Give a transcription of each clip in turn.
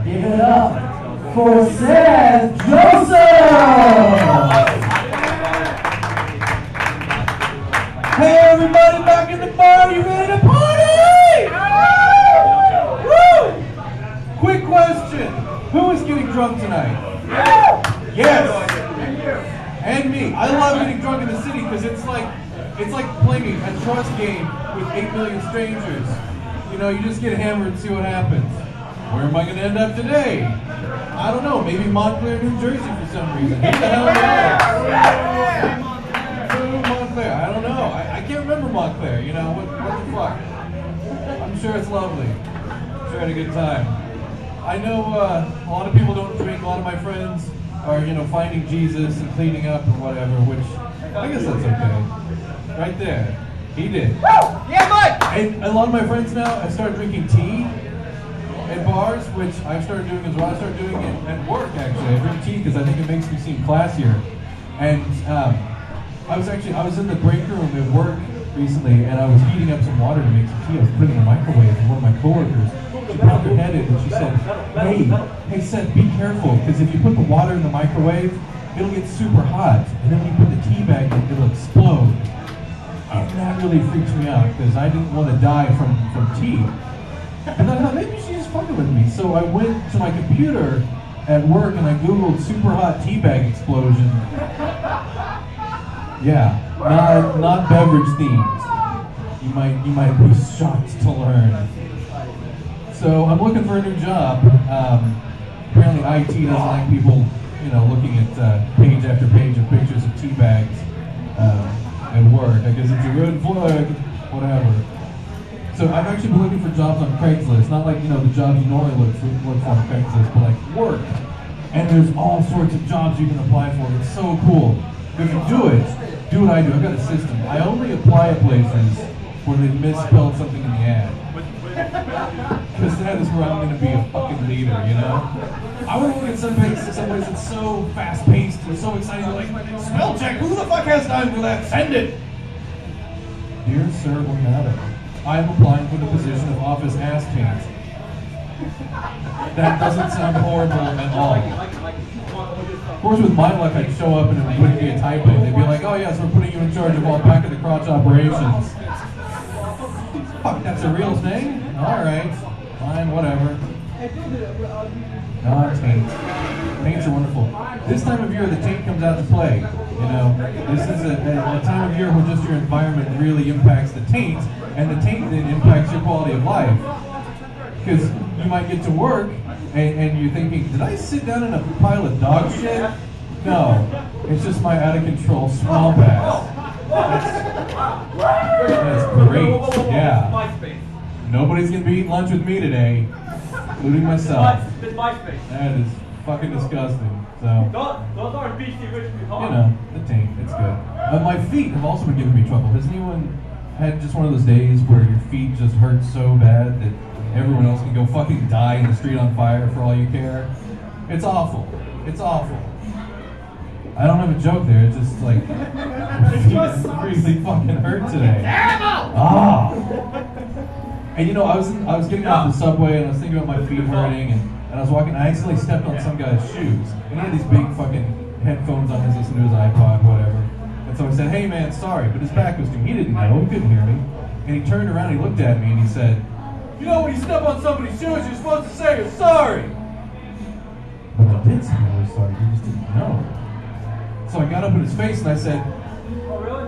Give it up for Seth Joseph! Hey everybody, back in the bar, you ready to party? Woo! Quick question, who is getting drunk tonight? Yes! And me. I love getting drunk in the city because it's like playing a trust game with 8 million strangers. You know, you just get hammered and see what happens. Where am I going to end up today? I don't know. Maybe Montclair, New Jersey for some reason. Who the hell knows? Montclair. I don't know. I can't remember Montclair. You know, what the fuck? I'm sure it's lovely. I'm sure I had a good time. I know a lot of people don't drink. A lot of my friends are, you know, finding Jesus and cleaning up or whatever, which I guess that's okay. Right there. He did. Yeah, Mike! And a lot of my friends now, I started drinking tea at bars, which I've started doing as well. I started doing it at work, actually. I drink tea because I think it makes me seem classier. And I was in the break room at work recently, and I was heating up some water to make some tea. I was putting it in the microwave, and one of my coworkers, she popped her head in and she said, hey Seth, be careful, because if you put the water in the microwave, it'll get super hot, and then when you put the tea bag in, it'll explode. And that really freaks me out, because I didn't want to die from tea. And I thought, maybe she's just fucking with me. So I went to my computer at work and I Googled super hot tea bag explosion. Yeah, not beverage themed. You might be shocked to learn. So I'm looking for a new job. Apparently IT doesn't like people, you know, looking at page after page of pictures of tea bags at work. I guess it's a red flag, whatever. So I've actually been looking for jobs on Craigslist, not like, you know, the jobs you normally look for on Craigslist, but like work. And there's all sorts of jobs you can apply for. It's so cool. If you do what I do. I've got a system. I only apply at places where they misspelled something in the ad. Because that is where I'm going to be a fucking leader, you know? I want to look at someplace that's so fast-paced and so exciting. They're like, spell check, who the fuck has time for that? Send it! Dear Sir, what matter? I am applying for the position of office ass paint. That doesn't sound horrible at all. Of course, with my luck, I'd show up and it wouldn't be a typo. They'd be like, oh yes, we're putting you in charge of all back of the crotch operations. Fuck, that's a real thing? Alright, fine, whatever. Taint. Taints are wonderful. This time of year, the taint comes out to play. You know, this is a time of year where just your environment really impacts the taint, and the taint then impacts your quality of life. Because you might get to work, and you're thinking, did I sit down in a pile of dog shit? No, it's just my out-of-control small pass. That's great, yeah. Nobody's gonna be eating lunch with me today, including myself. That is fucking disgusting. So, those aren't beastie rich people. You know, the taint, it's good. My feet have also been giving me trouble. Has anyone had just one of those days where your feet just hurt so bad that everyone else can go fucking die in the street on fire for all you care? It's awful. It's awful. I don't have a joke there, it's just like, really fucking hurt today. Ah! And you know, I was getting off the subway and I was thinking about my feet hurting, and I was walking, I accidentally stepped on some guy's shoes. And he had these big fucking headphones on, his listening to his iPod, whatever. And so I said, hey man, sorry, but his back was to me. He didn't know, he couldn't hear me. And he turned around, he looked at me and he said, you know, when you step on somebody's shoes, you're supposed to say you're sorry. But I did say I was sorry, he just didn't know. So I got up in his face and I said, oh really?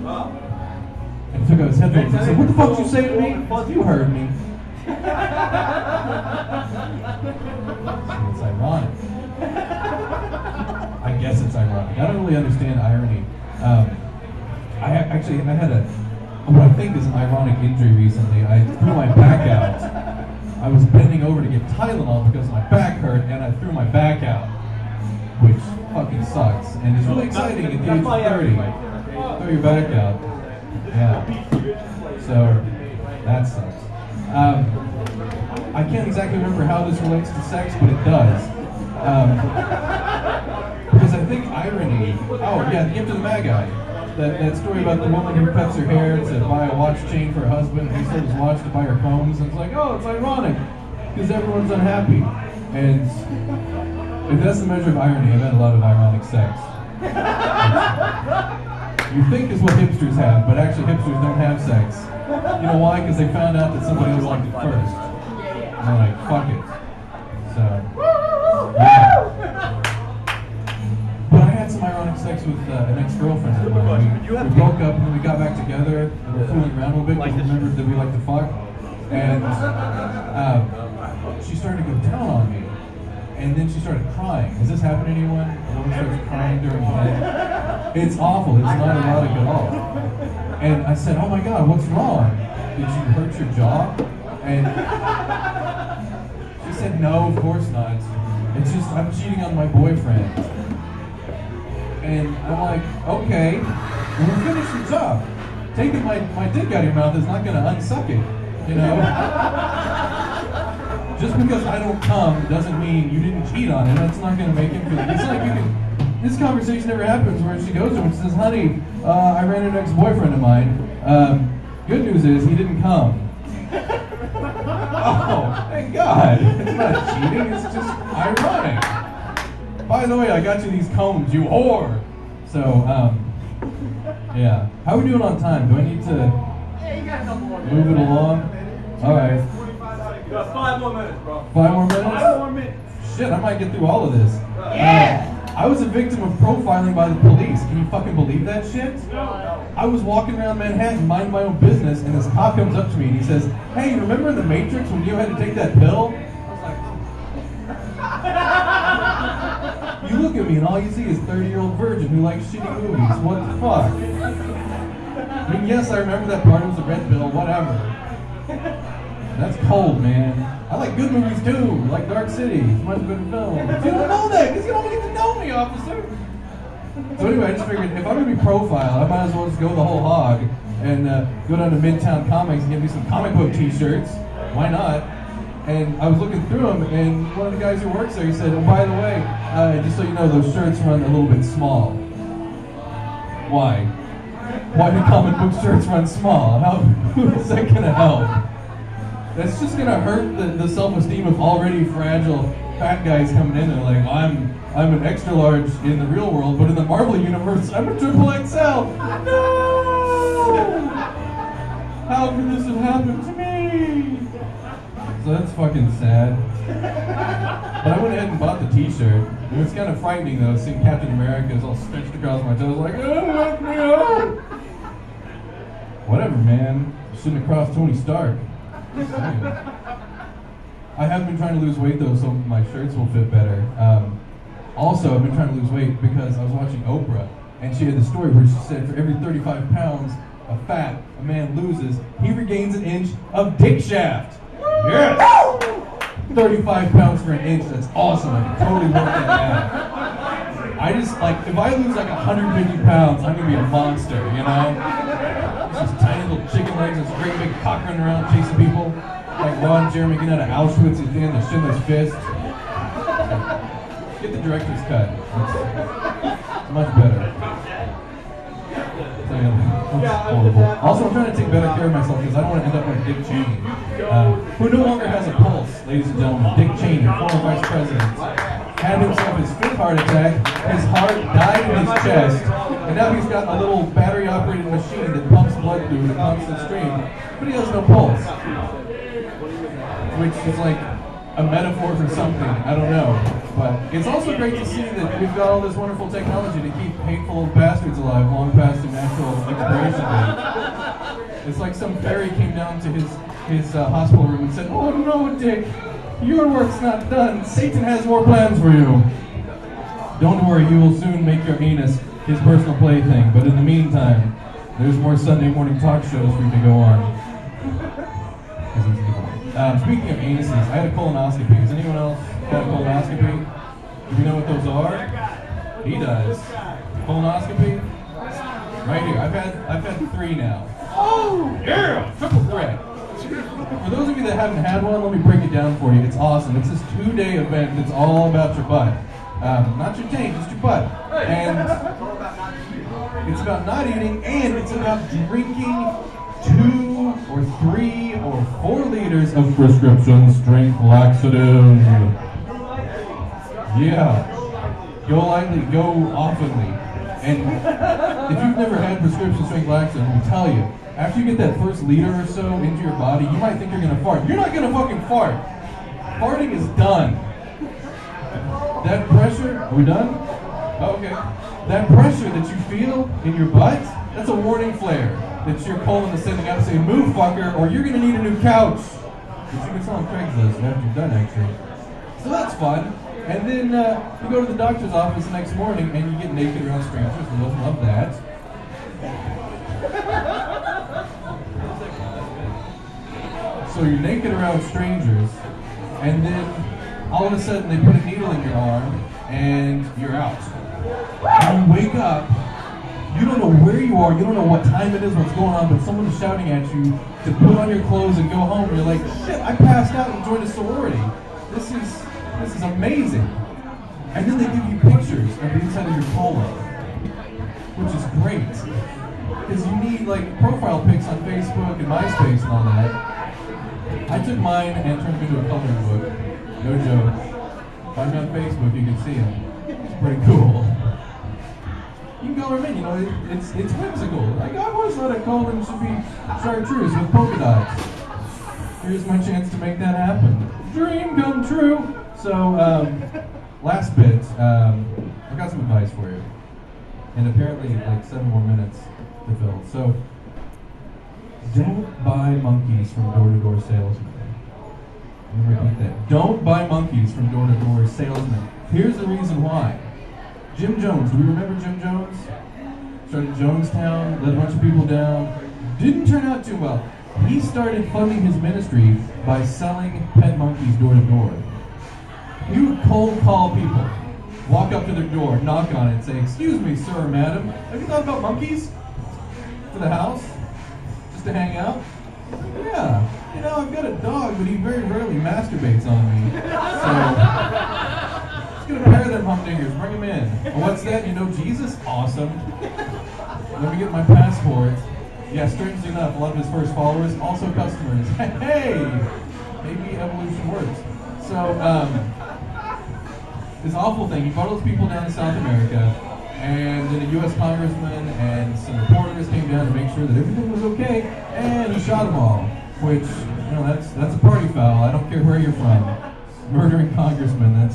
Wow. And he took out his headphones and said, what the fuck did you say to me? You heard me. So it's ironic. I guess it's ironic. I don't really understand irony. I had what I think is an ironic injury recently. I threw my back out. I was bending over to get Tylenol because my back hurt, and I threw my back out, which fucking sucks. And it's really exciting at the age of 30. Throw your back out. Yeah. So that sucks. I can't exactly remember how this relates to sex, but it does. Because I think irony. Oh yeah, the gift of the Magi. That story about the woman who cuts her hair to buy a watch chain for her husband, and he sold his watch to buy her combs, and it's like, oh, it's ironic, because everyone's unhappy. And if that's the measure of irony, I've had a lot of ironic sex. You think is what hipsters have, but actually hipsters don't have sex. You know why? Because they found out that somebody else liked it first. And they're like, fuck it. So, yeah. But I had some ironic sex with an ex-girlfriend of mine. We broke up and then we got back together and we're fooling around a little bit because we remembered that we like to fuck. And she started to go down on me. And then she started crying. Has this happened to anyone? A woman starts crying during head. It's awful. It's not erotic at all. And I said, oh my God, what's wrong? Did you hurt your jaw? And she said, no, of course not. It's just, I'm cheating on my boyfriend. And I'm like, okay, well, we'll finish your job. Taking my dick out of your mouth is not going to unsuck it, you know? Just because I don't come doesn't mean you didn't cheat on him. That's not going to make him feel. It's like you can. This conversation never happens where she goes to him and says, "Honey, I ran an ex-boyfriend of mine. Good news is he didn't come." Oh, thank God! It's not cheating. It's just ironic. By the way, I got you these combs, you whore. So, yeah. How are we doing on time? Do I need to move it along? All right. You got 5 more minutes, bro. 5 more minutes? 5 more minutes. Shit, I might get through all of this. Yeah! I was a victim of profiling by the police. Can you fucking believe that shit? No. I was walking around Manhattan, minding my own business, and this cop comes up to me and he says, "Hey, remember in The Matrix when you had to take that pill?" I was like, you look at me and all you see is 30-year-old virgin who likes shitty movies. What the fuck? I mean, yes, I remember that part. It was a red pill, whatever. That's cold, man. I like good movies too, like Dark City. It's much better film. You don't know that because you don't get to know me, officer. So anyway, I just figured if I'm going to be profiled, I might as well just go the whole hog and go down to Midtown Comics and get me some comic book t-shirts. Why not? And I was looking through them, and one of the guys who works there, he said, "Oh, by the way, just so you know, those shirts run a little bit small." Why? Why do comic book shirts run small? Who is that going to help? That's just gonna hurt the self-esteem of already fragile fat guys coming in there. Like, I'm an extra large in the real world, but in the Marvel universe, I'm a triple XL. No! How could this have happened to me? So that's fucking sad. But I went ahead and bought the t-shirt. It was kind of frightening though, seeing Captain America is all stretched across my toes, like, oh, let me out! Whatever, man. Shouldn't have crossed Tony Stark. I have been trying to lose weight though, so my shirts will fit better. Also, I've been trying to lose weight because I was watching Oprah, and she had the story where she said for every 35 pounds of fat a man loses, he regains an inch of dick shaft. Yes! 35 pounds for an inch, that's awesome. I can totally work that out. I just, like, if I lose like 150 pounds, I'm gonna be a monster, you know? Just tiny little chicken legs and this great big cock running around chasing people. Like Ron Jeremy getting out of Auschwitz at the end of Schindler's Fist. Get the director's cut. It's much better. That's horrible. Also, I'm trying to take better care of myself because I don't want to end up like Dick Cheney, who no longer has a pulse, ladies and gentlemen. Dick Cheney, former vice president, had himself his 5th heart attack. His heart died in his chest, and now he's got a little battery-operated machine that pumps blood through the constant stream, but he has no pulse, which is like a metaphor for something. I don't know. But it's also great to see that we've got all this wonderful technology to keep hateful old bastards alive long past their natural expiration date. It's like some fairy came down to his hospital room and said, "Oh no, Dick, your work's not done. Satan has more plans for you. Don't worry, he will soon make your anus his personal plaything. But in the meantime, there's more Sunday morning talk shows for you to go on." Speaking of anuses, I had a colonoscopy. Has anyone else had a colonoscopy? Do you know what those are? He does. Colonoscopy? Right here. I've had 3 now. Oh, yeah! Triple threat. For those of you that haven't had one, let me break it down for you. It's awesome. It's this 2-day event that's all about your butt. Not your taint, just your butt. And it's about not eating, and it's about drinking 2 or 3 or 4 liters of prescription strength laxative. Yeah. Go lightly, go oftenly. And if you've never had prescription strength laxative, let me tell you, after you get that first liter or so into your body, you might think you're gonna fart. You're not gonna fucking fart. Farting is done. That pressure, are we done? Okay. That pressure that you feel in your butt, that's a warning flare that your colon is sending out to say, move fucker, or you're gonna need a new couch. Which you can sell on Craigslist after you're done, actually. So that's fun. And then you go to the doctor's office the next morning and you get naked around strangers. We love that. So you're naked around strangers, and then all of a sudden they put a needle in your arm and you're out. And you wake up, you don't know where you are, you don't know what time it is, what's going on, but someone's shouting at you to put on your clothes and go home. And you're like, shit, I passed out and joined a sorority. This is amazing. And then they give you pictures of the inside of your colon, which is great. Because you need like profile pics on Facebook and MySpace and all that. I took mine and turned it into a coloring book. No joke. Find me on Facebook, you can see them. It's pretty cool. You can color them in, you know, it's whimsical. Like, I've always thought a colon should be chartreuse with polka dots. Here's my chance to make that happen. Dream come true. So, last bit, I've got some advice for you. And apparently, like 7 more minutes to fill. So, don't buy monkeys from door-to-door salesmen. Let me repeat that. Don't buy monkeys from door-to-door salesmen. Here's the reason why. Jim Jones, do we remember Jim Jones? Started Jonestown, let a bunch of people down. Didn't turn out too well. He started funding his ministry by selling pet monkeys door to door. He would cold call people, walk up to their door, knock on it, and say, excuse me, sir or madam, have you thought about monkeys for the house? Just to hang out? Yeah, you know, I've got a dog, but he very rarely masturbates on me. So, just gonna pair them humdingers, bring him in. What's that? You know Jesus? Awesome. Let me get my passport. Yeah, strangely enough, a lot of his first followers, also customers. Hey! Maybe evolution works. So, this awful thing, he brought those people down to South America, and then a U.S. congressman and some reporters came down to make sure that everything was okay, and he shot them all. Which, you know, that's a party foul. I don't care where you're from. Murdering congressmen,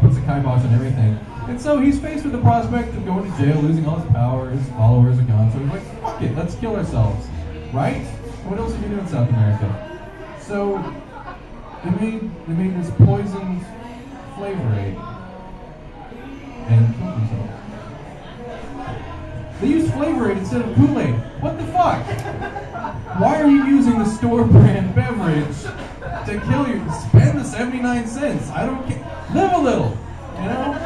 puts a kibosh on everything. And so he's faced with the prospect of going to jail, losing all his power, his followers are gone. So he's like, fuck it, let's kill ourselves. Right? What else are you doing in South America? So they made this poisoned flavor aid and killed themselves. They used flavor aid instead of Kool-Aid. What the fuck? Why are you using the store brand beverage to kill you? Spend the 79 cents. I don't care. Live a little, you know?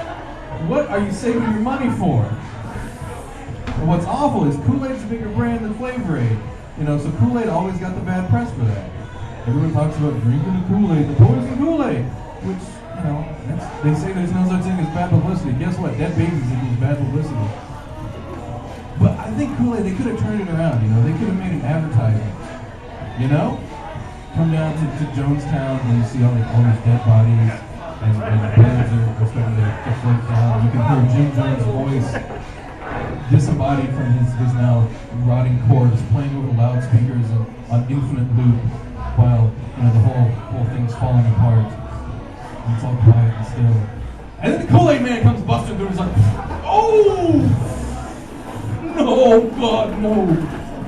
What are you saving your money for? And what's awful is Kool-Aid's a bigger brand than Flavor Aid. You know, so Kool-Aid always got the bad press for that. Everyone talks about drinking the Kool-Aid, the poison Kool-Aid, which, you know, they say there's no such thing as bad publicity. Guess what? Dead babies equals bad publicity. But I think Kool-Aid, they could have turned it around, you know? They could have made an advertisement, you know? Come down to Jonestown and you see all these dead bodies. And bands are starting to float down. You can hear Jim Jones' voice disembodied from his now rotting corpse playing over the loudspeakers on infinite loop while, you know, the whole thing's falling apart. And it's all quiet and still. And then the Kool-Aid man comes busting through and he's like, oh! No, God, no!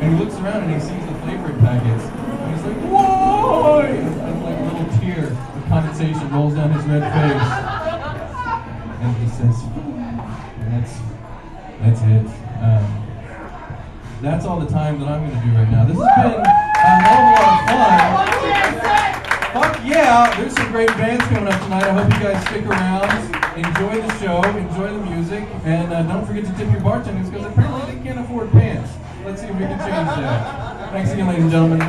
And he looks around and he sees the flavored packets. And he's like, whoa! And like a little tear of condensation rolls down his red face. And he says, and that's it. That's all the time that I'm going to do right now. This has been a hell of a lot of fun. Fuck yeah! There's some great bands coming up tonight. I hope you guys stick around. Enjoy the show, enjoy the music, and don't forget to tip your bartenders because apparently they can't afford pants. Let's see if we can change that. Thanks again, ladies and gentlemen.